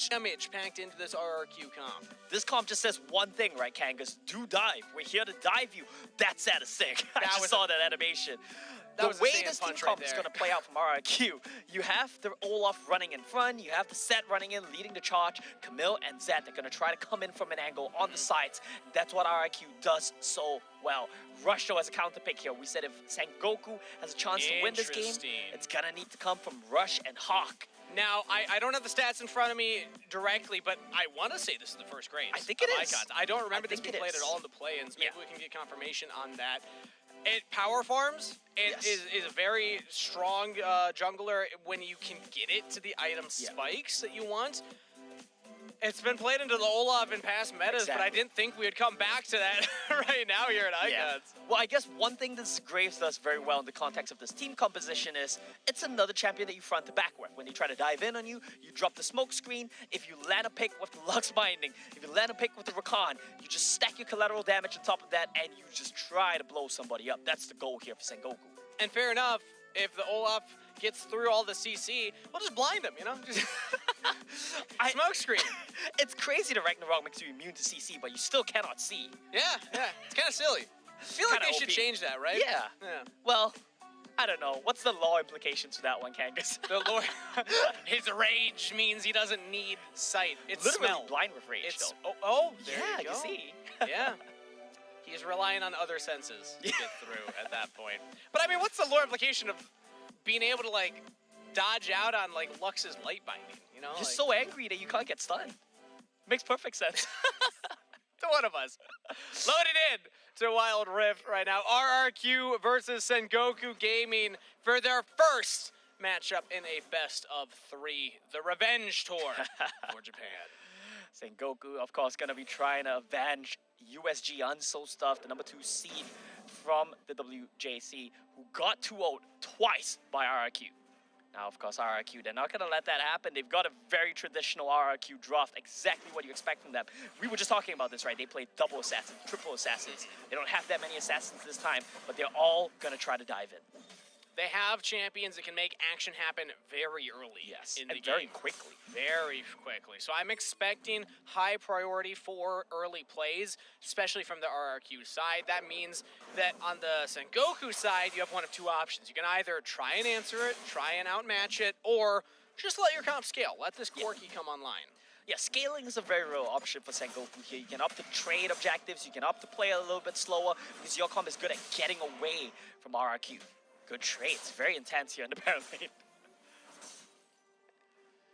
damage packed into this RRQ comp. This comp just says one thing, right, Kangas? Do dive. We're here to dive you. That's static. I just saw that animation. The way this team comp is going to play out from RRQ, you have the Olaf running in front, you have the Set running in, leading the charge. Camille and Zed are going to try to come in from an angle on the sides. That's what RRQ does so well. Rush though as a counter pick here. We said if Sengoku has a chance to win this game, it's going to need to come from Rush and Hawk. Now, I don't have the stats in front of me directly, but I want to say this is the first grade. I think it is. Icons. I don't remember this being played at all in the play-ins. Maybe we can get confirmation on that. It power farms. It is a very strong jungler when you can get it to the item spikes that you want. It's been played into the Olaf in past metas, but I didn't think we would come back to that right now here at Icons. Well, I guess one thing that Graves does very well in the context of this team composition is it's another champion that you front to back with. When they try to dive in on you, you drop the smoke screen. If you land a pick with the Lux Binding, if you land a pick with the Rakan, you just stack your collateral damage on top of that and you just try to blow somebody up. That's the goal here for Sengoku. And fair enough, if the Olaf gets through all the CC, we'll just blind him, you know? Just smoke screen. It's crazy that Ragnarok makes you immune to CC, but you still cannot see. Yeah, it's kind of silly. I feel like they should change that, right? Yeah. Well, I don't know. What's the law implications for that one, Kangas? The lore, his rage means he doesn't need sight. It's literally smell. blind with rage, though. There you go. You see. Yeah. He's relying on other senses to get through at that point. But I mean, what's the lore implication of being able to, like, dodge out on, like, Lux's light binding, you know? You're so angry that you can't get stunned. Makes perfect sense. To one of us. Loaded in to Wild Rift right now. RRQ versus Sengoku Gaming for their first matchup in a best-of-3, the Revenge Tour for Japan. Sengoku, of course, going to be trying to avenge USG Unsoul Stuff, the number 2 seed from the WJC, who got 2-0'd twice by RRQ. Now, of course, RRQ, they're not going to let that happen. They've got a very traditional RRQ draft, exactly what you expect from them. We were just talking about this, right? They play double assassins, triple assassins. They don't have that many assassins this time, but they're all going to try to dive in. They have champions that can make action happen very early in the game. Very quickly. Very quickly. So I'm expecting high priority for early plays, especially from the RRQ side. That means that on the Sengoku side, you have one of two options. You can either try and answer it, try and outmatch it, or just let your comp scale. Let this Corki come online. Yeah, scaling is a very real option for Sengoku here. You can up the trade objectives, you can up the play a little bit slower, because your comp is good at getting away from RRQ. Good trades. Very intense here in the Baron lane.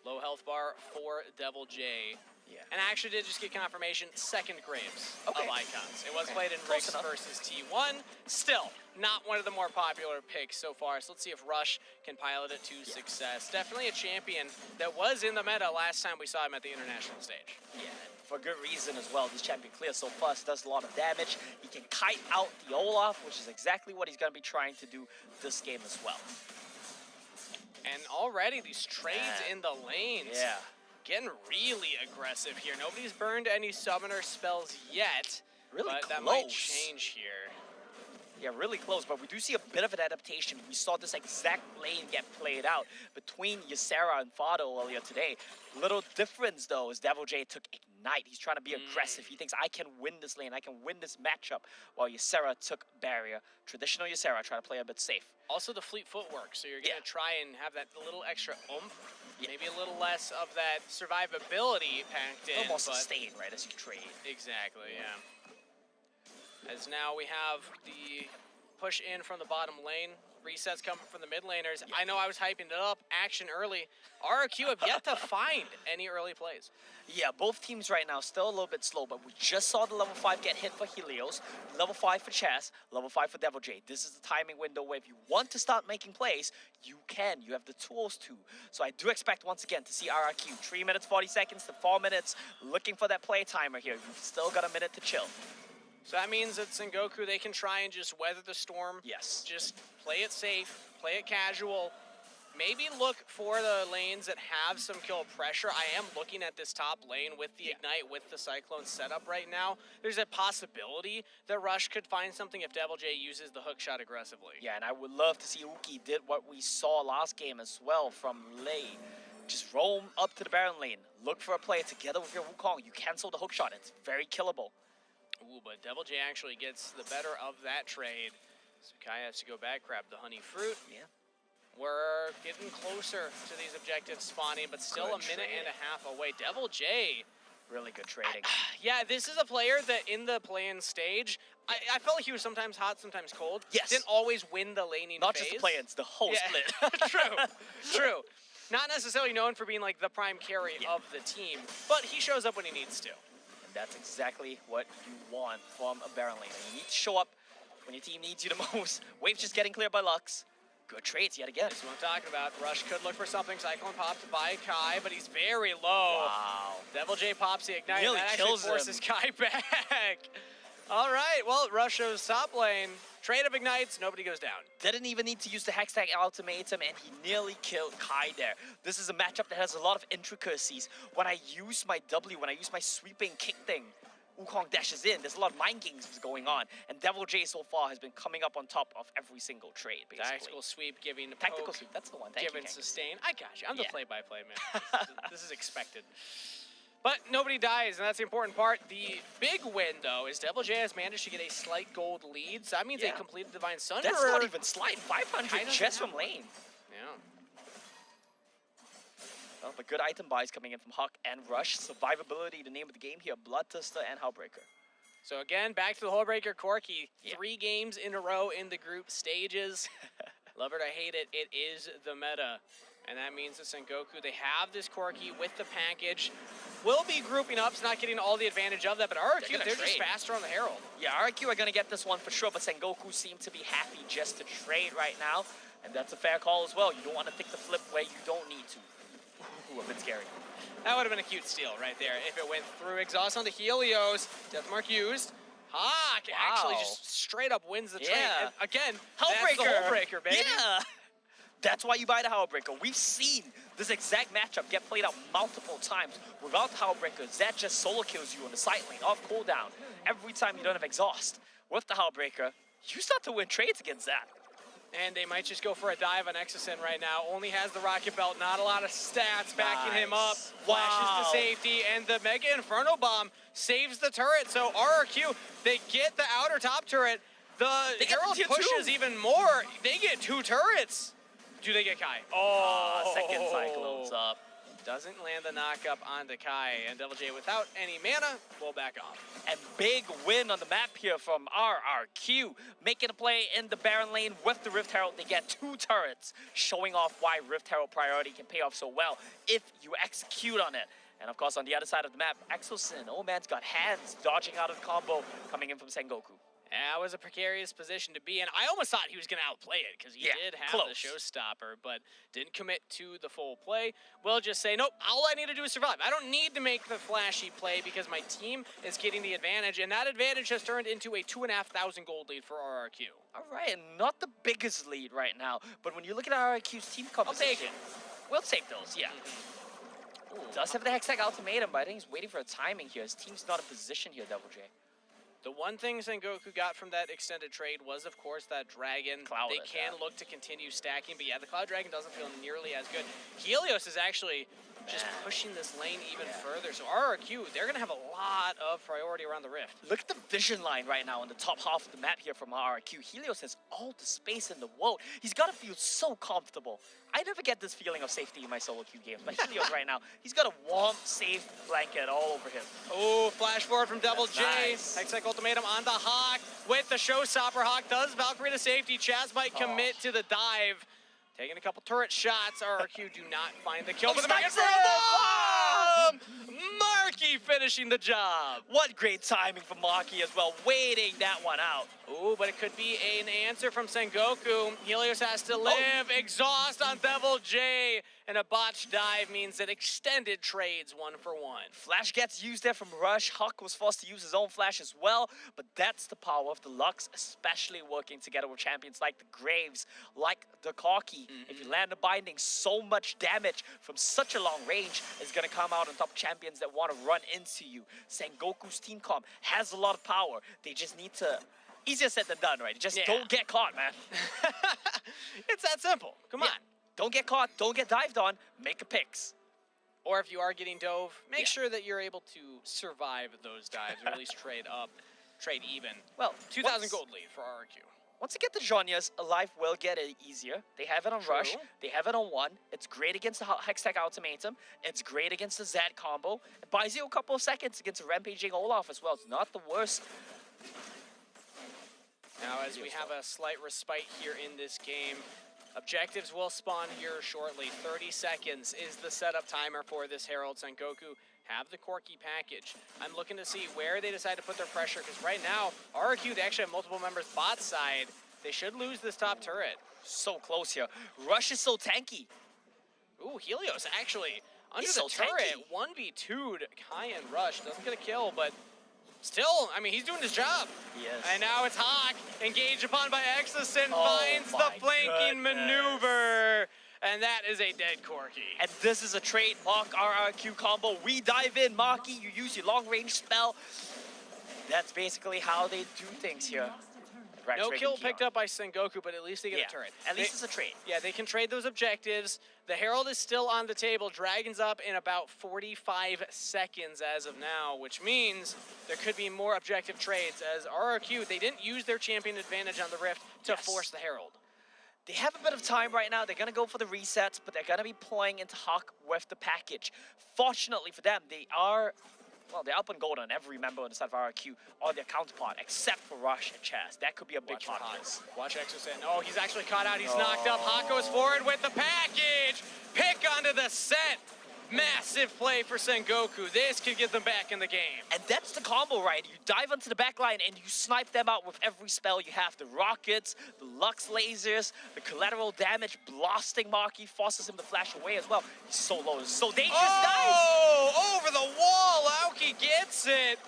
Low health bar for Devil J. Yeah. And I actually did just get confirmation, second Graves of Icons. It was played in Rix versus T1. Still, not one of the more popular picks so far. So let's see if Rush can pilot it to success. Definitely a champion that was in the meta last time we saw him at the international stage. Yeah, for good reason as well. This champion clears so fast, does a lot of damage. He can kite out the Olaf, which is exactly what he's going to be trying to do this game as well. And already these trades in the lanes. Yeah. Getting really aggressive here. Nobody's burned any summoner spells yet. Really but close. That might change here. Yeah, really close, but we do see a bit of an adaptation. We saw this exact lane get played out between Ysera and Fado earlier today. Little difference, though, is Devil J took Ignite. He's trying to be aggressive. He thinks, I can win this lane, I can win this matchup, while Ysera took Barrier. Traditional Ysera, trying to play a bit safe. Also the fleet footwork, so you're going to try and have that little extra oomph. Maybe a little less of that survivability packed in. Almost sustain, right, as you trade. Exactly, yeah. As now we have the push in from the bottom lane. Resets coming from the mid laners. I know I was hyping it up. Action early. RRQ have yet to find any early plays. Yeah, both teams right now still a little bit slow, but we just saw the level 5 get hit for Helios, level 5 for Chess, level 5 for Devil J. This is the timing window where if you want to start making plays, you can. You have the tools to. So I do expect once again to see RRQ 3 minutes 40 seconds to 4 minutes, looking for that play timer here. You've still got a minute to chill. So that means that Sengoku, they can try and just weather the storm. Yes. Just play it safe, play it casual. Maybe look for the lanes that have some kill pressure. I am looking at this top lane with the Ignite, with the Cyclone setup right now. There's a possibility that Rush could find something if Devil J uses the hook shot aggressively. Yeah, and I would love to see Uki did what we saw last game as well from Lei. Just roam up to the Baron lane. Look for a play together with your Wukong. You cancel the hookshot. It's very killable. Ooh, but Devil J actually gets the better of that trade. So Kai has to go back, grab the honey fruit. Yeah. We're getting closer to these objectives spawning, but still a minute and a half away. Devil J. Really good trading. Yeah, this is a player that in the play-in stage, I felt like he was sometimes hot, sometimes cold. Yes. Didn't always win the laning Not phase. just the play-ins, the whole split. True. Not necessarily known for being like the prime carry of the team, but he shows up when he needs to. And that's exactly what you want from a Baron lane. You need to show up when your team needs you the most. Wave's just getting cleared by Lux. Good trades yet again. That's what I'm talking about. Rush could look for something. Cyclone popped by Kai, but he's very low. Wow. Devil J pops the Ignite. Nearly That actually forces Kai back. All right, well, Rush shows top lane. Trade of Ignites, nobody goes down. Didn't even need to use the Hextech ultimatum, and he nearly killed Kai there. This is a matchup that has a lot of intricacies. When I use my W, when I use my sweeping kick thing, Wukong dashes in. There's a lot of mind games going on, and Devil J so far has been coming up on top of every single trade, basically. Tactical sweep, giving the Tactical poke, sweep, that's the one. Thank giving you, sustain. I got you. I'm the play-by-play man. This is expected. But nobody dies, and that's the important part. The big win, though, is Devil J has managed to get a slight gold lead, so that means they completed Divine Sunderer. That's not even slight. 500 just from lane. Yeah. Well, but good item buys coming in from Huck and Rush. Survivability, the name of the game here. Bloodthirster and Hullbreaker. So again, back to the Hullbreaker Corki. 3 games in a row in the group stages. Love it or hate it, it is the meta. And that means that Sengoku, they have this Corki with the package. Will be grouping up, so not getting all the advantage of that, but RRQ, they're just faster on the Herald. Yeah, RRQ are going to get this one for sure, but Sengoku seem to be happy just to trade right now. And that's a fair call as well. You don't want to take the flip where you don't need to. Ooh, a bit scary. That would have been a cute steal right there if it went through. Exhaust onto Helios. Death Mark used. Hawk actually just straight up wins the trade. And again, that's the Hullbreaker, baby. Yeah. That's why you buy the Hullbreaker. We've seen this exact matchup get played out multiple times. Without the Hullbreaker, Zed just solo kills you on the side lane off cooldown every time you don't have exhaust. With the Hullbreaker, you start to win trades against that. And they might just go for a dive on Exosin right now. Only has the Rocket Belt, not a lot of stats backing him up. Flashes to safety, and the Mega Inferno Bomb saves the turret. So RRQ, they get the outer top turret. The Herald pushes even more. They get 2 turrets. Do they get Kai? Oh, second Cyclone's up. Doesn't land the knockup onto Kai, and Devil J without any mana will back off. And big win on the map here from RRQ, making a play in the Baron lane with the Rift Herald. They get 2 turrets, showing off why Rift Herald priority can pay off so well if you execute on it. And of course, on the other side of the map, Exosin, oh man's got hands, dodging out of the combo, coming in from Sengoku. That was a precarious position to be in. I almost thought he was going to outplay it because he did have the showstopper, but didn't commit to the full play. We'll just say, nope, all I need to do is survive. I don't need to make the flashy play because my team is getting the advantage, and that advantage has turned into a 2,500 gold lead for RRQ. All right, and not the biggest lead right now, but when you look at RRQ's team composition, I'll take it. We'll take those, yeah. Does have the Hextech ultimatum, but I think he's waiting for a timing here. His team's not in position here, Devil J. The one thing Sengoku got from that extended trade was, of course, that Dragon. They can look to continue stacking, but yeah, the Cloud Dragon doesn't feel nearly as good. Helios is actually just pushing this lane even further. So RRQ, they're going to have a lot of priority around the Rift. Look at the vision line right now on the top half of the map here from RRQ. Helios has all the space in the world. He's got to feel so comfortable. I never get this feeling of safety in my solo queue games, but Helios right now, he's got a warm, safe blanket all over him. Oh, flash forward from Devil J. Nice. Hextech ultimatum on the Hawk with the showstopper. Hawk does Valkyrie to safety. Chaz might commit to the dive. Taking a couple turret shots. RRQ do not find the kill. But the Mega Bomb! Marky finishing the job. What great timing from Marky as well, waiting that one out. Ooh, but it could be an answer from Sengoku. Helios has to live. Exhaust on Devil J. And a botched dive means that extended trades 1-for-1. Flash gets used there from Rush. Huck was forced to use his own flash as well. But that's the power of the Lux, especially working together with champions like the Graves, like the Corki. If you land a binding, so much damage from such a long range is going to come out on top champions that want to run into you. Sengoku's team comp has a lot of power. They just need to... Easier said than done, right? Just don't get caught, man. It's that simple. Come on. Don't get caught. Don't get dived on. Make a picks. Or if you are getting dove, make sure that you're able to survive those dives, or at least trade up, trade even. Well, 2,000 gold lead for RRQ. Once you get the Zhonya's, life will get it easier. They have it on Rush. They have it on 1. It's great against the Hextech Ultimatum. It's great against the Zed combo. It buys you a couple of seconds against a Rampaging Olaf as well. It's not the worst. Now, as we have a slight respite here in this game, objectives will spawn here shortly. 30 seconds is the setup timer for this Herald. Sengoku have the Corki package. I'm looking to see where they decide to put their pressure, because right now, RRQ, they actually have multiple members bot side. They should lose this top turret. So close here. Rush is so tanky. Ooh, Helios actually under the turret. 1v2'd Kai and Rush. Doesn't get a kill, but still, I mean, he's doing his job. Yes. And now it's Hawk, engaged upon by Exosin, finds the flanking maneuver. And that is a dead Corki. And this is a trademark RRQ combo. We dive in, Maki, you use your long-range spell. That's basically how they do things here. No kill picked up by Sengoku, but at least they get a turret. At least it's a trade. Yeah, they can trade those objectives. The Herald is still on the table. Dragon's up in about 45 seconds as of now, which means there could be more objective trades, as RRQ, they didn't use their champion advantage on the Rift to force the Herald. They have a bit of time right now. They're going to go for the resets, but they're going to be playing into Hawk with the package. Fortunately for them, they are, well, they're up on gold on every member on the side of RRQ on their counterpart, except for Rush and Chaz. That could be a big part of this. Watch Exosin. Oh, he's actually caught out. He's knocked up. Hawk goes forward with the package. Pick onto the set. Massive play for Sengoku. This could get them back in the game. And that's the combo, right? You dive onto the back line and you snipe them out with every spell you have. The rockets, the Lux lasers, the collateral damage, blasting Maki forces him to flash away as well. He's so low, it's so dangerous, Oh, over the wall, Aoki gets it.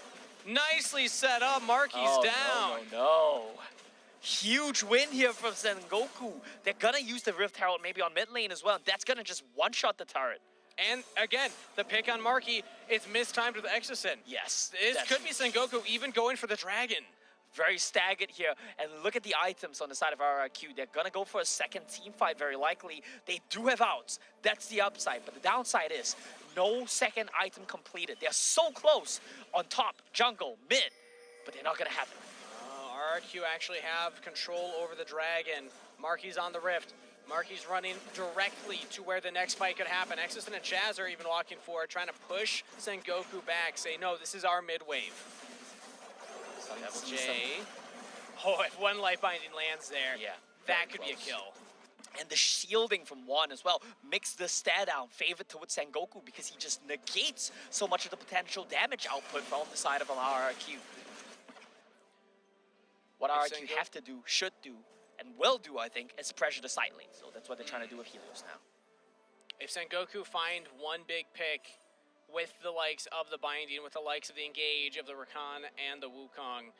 Nicely set up, Marky's down. No. Huge win here from Sengoku. They're gonna use the Rift Herald maybe on mid lane as well. That's gonna just one-shot the turret. And again, the pick on Marky, it's mistimed with Exosin. Yes. This could be Sengoku even going for the dragon. Very staggered here. And look at the items on the side of RRQ. They're going to go for a second team fight very likely. They do have outs. That's the upside. But the downside is no second item completed. They're so close on top, jungle, mid, but they're not going to have it. RRQ actually have control over the dragon. Marky's on the Rift. Marky's running directly to where the next fight could happen. Exosin and Chaz are even walking forward, trying to push Sengoku back, say, no, this is our mid-wave. Double J. Oh, if one life binding lands there, that could be a kill. And the shielding from Juan as well makes the stat down favored towards Sengoku because he just negates so much of the potential damage output from the side of an RRQ. What RRQ have to do, should do, and will do, I think, is pressure the side lane. So that's what they're trying to do with Helios now. If Sengoku find one big pick with the likes of the Binding, with the likes of the Engage, of the Rakan, and the Wukong,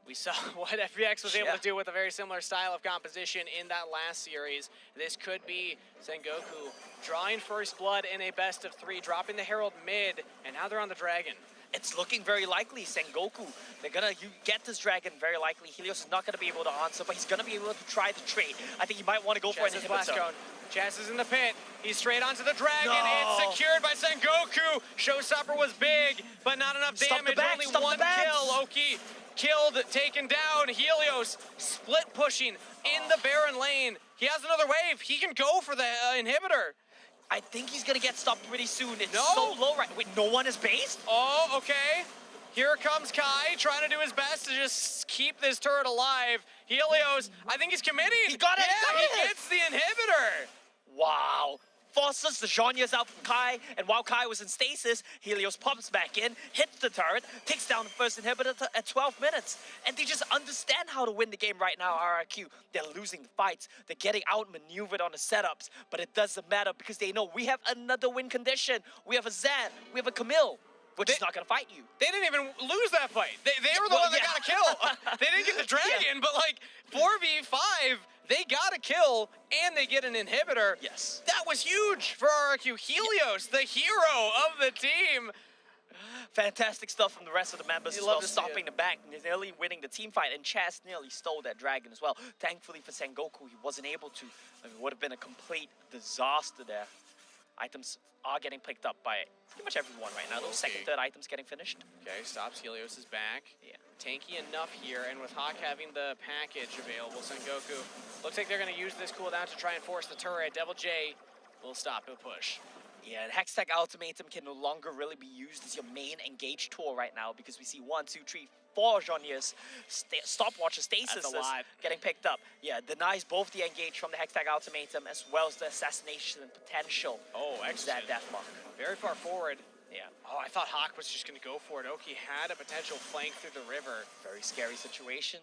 we saw what FBX was able to do with a very similar style of composition in that last series. This could be Sengoku drawing first blood in a best of 3, dropping the Herald mid, and now they're on the Dragon. It's looking very likely, Sengoku. They're gonna get this dragon very likely. Helios is not gonna be able to answer, but he's gonna be able to try to trade. I think he might want to go for an inhibitor. Chaz is in the pit. He's straight onto the dragon. It's secured by Sengoku. Showstopper was big, but not enough damage. Only one kill. Oki killed, taken down. Helios split pushing in the Baron lane. He has another wave. He can go for the inhibitor. I think he's gonna get stopped pretty soon. It's so low right. Wait, no one is based? Oh, okay. Here comes Kai, trying to do his best to just keep this turret alive. Helios, I think he's committing. He got it. Yeah, he gets the inhibitor. Wow. Forces the Zhonya's out from Kai, and while Kai was in stasis, Helios pops back in, hits the turret, takes down the first inhibitor at 12 minutes. And they just understand how to win the game right now, RRQ. They're losing the fights. They're getting outmaneuvered on the setups, but it doesn't matter because they know we have another win condition. We have a Zed, we have a Camille, which is not going to fight you. They didn't even lose that fight. They were the one that got a kill. They didn't get the dragon, but like 4v5, they got a kill and they get an inhibitor. Yes. That was huge for RRQ. Helios, the hero of the team. Fantastic stuff from the rest of the members as well, stopping the back, nearly winning the team fight, and Chaz nearly stole that dragon as well. Thankfully for Sengoku, he wasn't able to. It would have been a complete disaster there. Items are getting picked up by pretty much everyone right now. Those second, third items getting finished. Okay, stops Helios' back. Yeah. Tanky enough here, and with Hawk having the package available, Sengoku looks like they're going to use this cooldown to try and force the turret. Devil J will stop the push. Yeah, the Hextech Ultimatum can no longer really be used as your main engage tool right now because we see 1, 2, 3, 4 Jean-Year's stopwatch stasis getting picked up. Yeah, denies both the engage from the Hextech Ultimatum as well as the assassination potential. Oh, excellent. That death mark. Very far forward. Yeah. Oh, I thought Hawk was just going to go for it. Oki had a potential flank through the river. Very scary situation.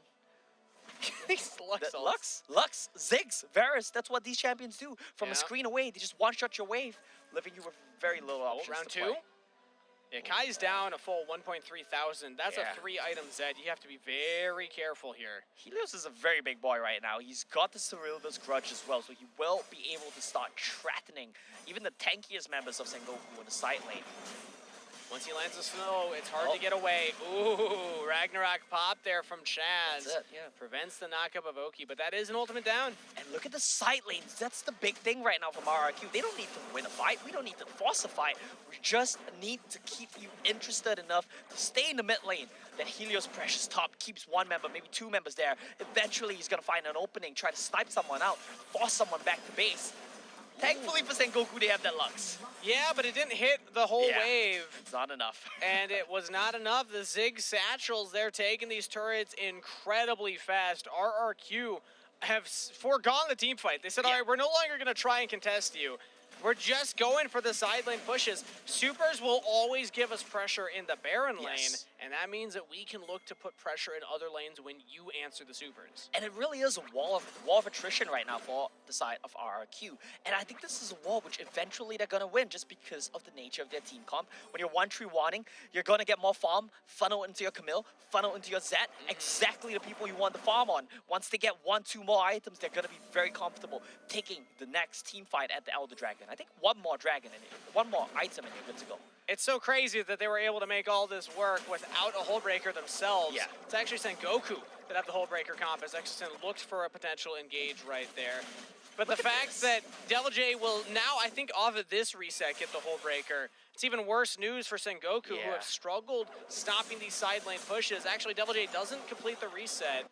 Lux, Ziggs, Varus, that's what these champions do. From a screen away, they just one-shot your wave, leaving you with very little options round to 2? play. Yeah, Kai's down a full 1.3 thousand. That's a 3-item Zed. You have to be very careful here. Helios is a very big boy right now. He's got the Cerilda's Grudge as well, so he will be able to start threatening even the tankiest members of Sengoku in the side lane. Once he lands the snow, it's hard to get away. Ooh, Ragnarok pop there from Chaz. That's it, yeah. Prevents the knockup of Oki, but that is an ultimate down. And look at the side lanes. That's the big thing right now from RRQ. They don't need to win a fight. We don't need to force a fight. We just need to keep you interested enough to stay in the mid lane. That Helios Precious top keeps one member, maybe 2 members there. Eventually, he's going to find an opening, try to snipe someone out, force someone back to base. Thankfully for Sengoku, they have that Lux. Yeah, but it didn't hit the whole wave. It's not enough. And it was not enough. The Zig Satchels, they're taking these turrets incredibly fast. RRQ have foregone the team fight. They said, all right, we're no longer going to try and contest you. We're just going for the side lane pushes. Supers will always give us pressure in the Baron lane, and that means that we can look to put pressure in other lanes when you answer the supers. And it really is a wall of attrition right now for the side of RRQ. And I think this is a wall which eventually they're going to win just because of the nature of their team comp. When you're 1-3-1-ing, you're going to get more farm, funnel into your Camille, funnel into your Zed, exactly the people you want to farm on. Once they get 1-2 more items, they're going to be very comfortable taking the next team fight at the Elder Dragon. I think one more dragon in it, one more item and you're good to go. It's so crazy that they were able to make all this work without a Hullbreaker themselves. Yeah. It's actually Sengoku that have the Hullbreaker comp as Exosin looked for a potential engage right there. But the fact that Devil J will now, I think, off of this reset, get the Hullbreaker. It's even worse news for Sengoku, who have struggled stopping these side lane pushes. Actually, Devil J doesn't complete the reset.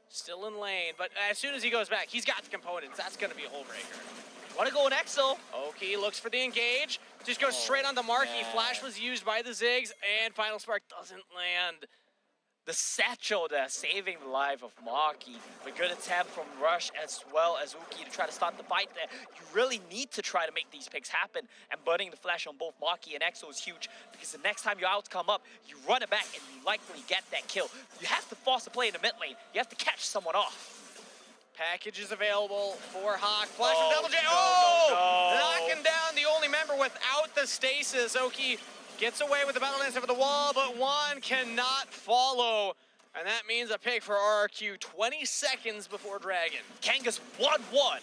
Still in lane, but as soon as he goes back, he's got the components. That's going to be a Hullbreaker. Want to go in Exo. Oki looks for the engage. Just goes straight on the Marky. Flash was used by the Ziggs, and Final Spark doesn't land. The satchel there saving the life of Marky. A good attempt from Rush as well as Uki to try to start the fight there. You really need to try to make these picks happen, and burning the flash on both Marky and Exo is huge because the next time your outs come up, you run it back and you likely get that kill. You have to force a play in the mid lane. You have to catch someone off. Package is available for Hawk. Flash from Devil J. Knocking down the only member without the stasis. Oki gets away with the battle dance over the wall, but one cannot follow. And that means a pick for RRQ 20 seconds before Dragon. Kanga's 1-1. 1-1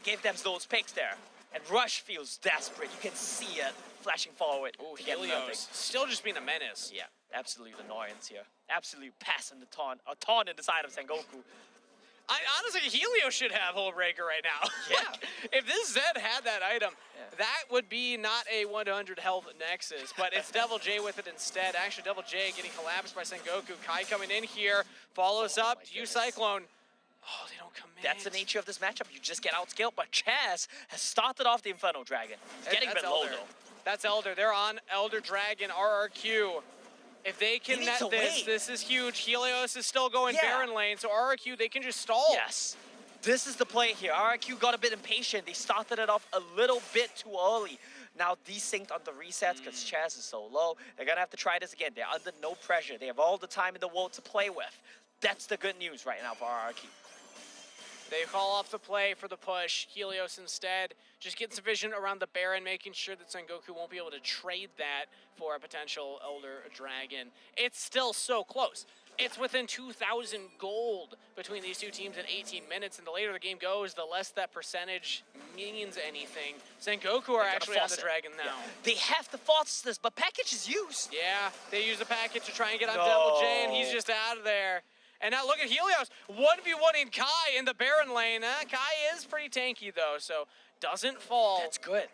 gave them those picks there. And Rush feels desperate. You can see it flashing forward. Oh, Helios still just being a menace. Yeah, absolute annoyance here. Absolute pass in the taunt. A taunt in the side of Sengoku. Honestly, Helios should have Hullbreaker right now. Yeah. If this Zed had that item, that would be not a 100 health Nexus, but it's Devil J with it instead. Actually, Devil J getting collapsed by Sengoku. Kai coming in here, follows up, use Cyclone. Oh, they don't commit. That's the nature of this matchup. You just get outscaled, but Chaz has started off the Inferno Dragon. He's getting a bit low, though. That's Elder. They're on Elder Dragon, RRQ. If they can net this is huge. Helios is still going Baron lane, so RRQ, they can just stall. Yes. This is the play here. RRQ got a bit impatient. They started it off a little bit too early. Now desynced on the resets because Chaz is so low. They're going to have to try this again. They're under no pressure. They have all the time in the world to play with. That's the good news right now for RRQ. They call off the play for the push. Helios instead just gets some vision around the Baron, making sure that Sengoku won't be able to trade that for a potential Elder Dragon. It's still so close. It's within 2,000 gold between these two teams in 18 minutes, and the later the game goes, the less that percentage means anything. Sengoku are actually on the Dragon now. Yeah. They have to force this, but package is used. Yeah, they use the package to try and get on Devil J, and he's just out of there. And now look at Helios, 1v1 in Kai in the Baron lane. Kai is pretty tanky though, so doesn't fall. That's good.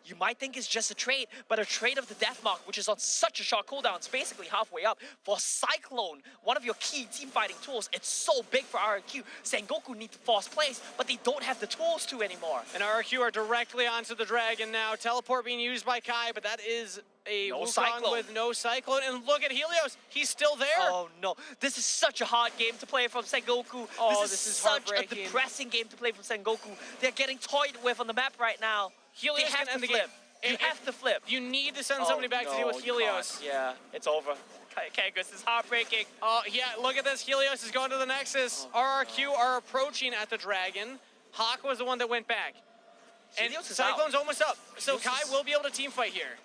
You might think it's just a trade, but a trade of the Death Mark, which is on such a short cooldown, it's basically halfway up. For Cyclone, one of your key team fighting tools, it's so big for RRQ. Sengoku need to force plays, but they don't have the tools to anymore. And RRQ are directly onto the Dragon now. Teleport being used by Kai, but that is a Wukong with no Cyclone. And look at Helios, he's still there. Oh no, this is such a hard game to play from Sengoku. Oh, this is such a depressing game to play from Sengoku. They're getting toyed with on the map right now. Helios have to end the flip. game. You have to flip. You need to send somebody back to deal with Helios. Yeah, it's over. Kangas is heartbreaking. Oh, yeah, look at this. Helios is going to the Nexus. RRQ are approaching at the Dragon. Hawk was the one that went back. And Cyclone's almost up. So Kai will be able to team fight here.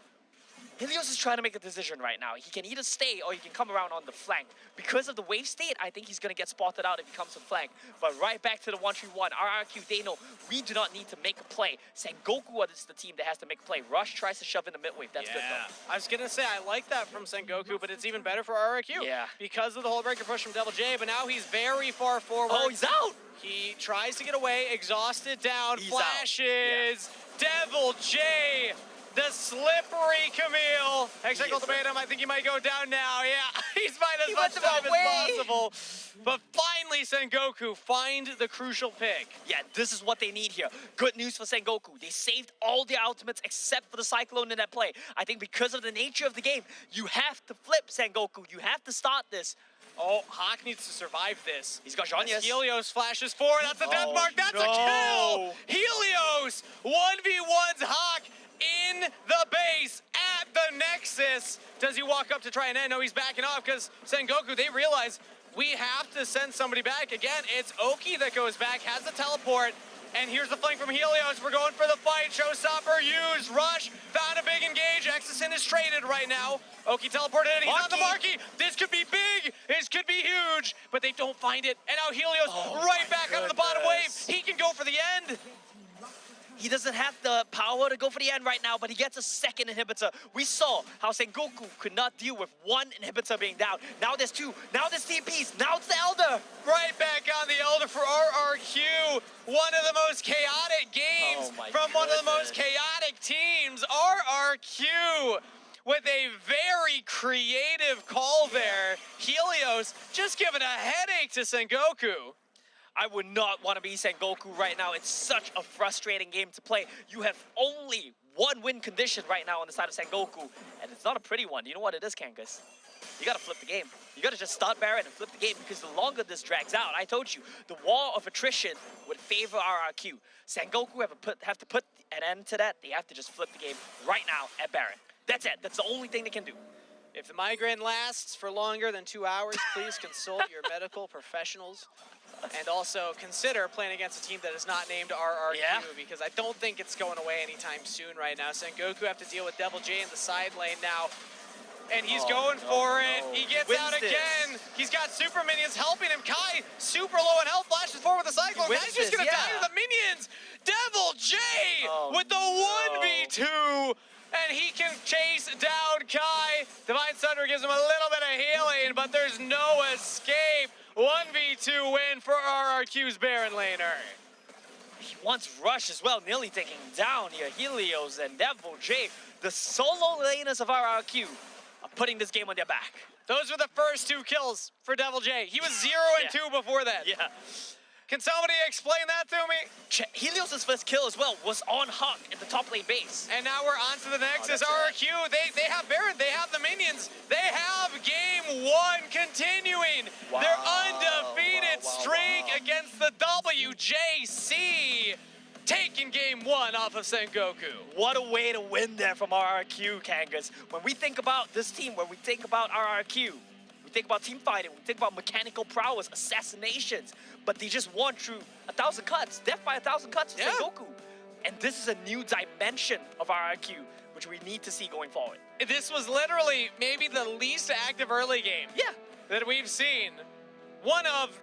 Helios is trying to make a decision right now. He can either stay or he can come around on the flank. Because of the wave state, I think he's going to get spotted out if he comes to flank. But right back to the 1-3-1. RRQ, they know we do not need to make a play. Sengoku is the team that has to make a play. Rush tries to shove in the mid wave. That's good though. I was going to say, I like that from Sengoku, but it's even better for RRQ. Yeah. Because of the whole breaker push from Devil J, but now he's very far forward. Oh, he's out! He tries to get away, exhausted down, he's flashes. Yeah. Devil J! The slippery Camille. Hex ultimatum, I think he might go down now. Yeah, he's might as much time as possible. But finally, Sengoku find the crucial pick. Yeah, this is what they need here. Good news for Sengoku. They saved all their ultimates except for the Cyclone in that play. I think because of the nature of the game, you have to flip Sengoku. You have to start this. Oh, Hawk needs to survive this. He's got Zhonya's. Helios flashes forward. That's a death mark. That's a kill. Helios 1v1's Hawk in the base at the Nexus. Does he walk up to try and end? No, he's backing off because Sengoku, they realize we have to send somebody back. Again, it's Oki that goes back, has the teleport. And here's the flank from Helios. We're going for the fight. Showstopper used. Rush. Found a big engage. Exison is traded right now. Oki teleported in. He's on the marquee. This could be big. This could be huge. But they don't find it. And now Helios right back onto the bottom wave. He can go for the end. He doesn't have the power to go for the end right now, but he gets a second inhibitor. We saw how Sengoku could not deal with one inhibitor being down. Now there's two. Now there's TPs. Now it's the Elder. Right back on the Elder for RRQ. One of the most chaotic games from one of the most chaotic teams. RRQ with a very creative call there. Helios just giving a headache to Sengoku. I would not want to be Sengoku right now. It's such a frustrating game to play. You have only one win condition right now on the side of Sengoku, and it's not a pretty one. You know what it is, Kangas? You gotta flip the game. You gotta just start Baron and flip the game, because the longer this drags out, I told you, the wall of attrition would favor RRQ. Sengoku have to put an end to that. They have to just flip the game right now at Baron. That's it. That's the only thing they can do. If the migraine lasts for longer than 2 hours, please consult your medical professionals. And also consider playing against a team that is not named RRQ, because I don't think it's going away anytime soon right now. Sengoku have to deal with Devil J in the side lane now. And he's going for it. He gets out again. He's got super minions helping him. Kai, super low in health, flashes forward with the Cyclone. Kai's just going to die to the minions. Devil J with the 1v2. And he can chase down Kai. Divine Thunder gives him a little bit of healing, but there's no escape. 1v2 win for RRQ's Baron laner. He wants Rush as well, nearly taking down here. Helios and Devil J, the solo laners of RRQ, are putting this game on their back. Those were the first 2 kills for Devil J. He was 0 and 2 before that. Yeah. Can somebody explain that to me? Helios' first kill as well was on Hawk at the top lane base. And now we're on to the Nexus. RRQ, they have Baron, they have the minions. They have game 1 continuing. Their undefeated streak against the WJC. Taking game 1 off of Sengoku. What a way to win there from RRQ, Kangas. When we think about this team, when we think about RRQ, we think about team fighting, we think about mechanical prowess, assassinations, but they just won through 1,000 cuts, death by 1,000 cuts for Sengoku. And this is a new dimension of RRQ, which we need to see going forward. This was literally maybe the least active early game. Yeah. that we've seen. One of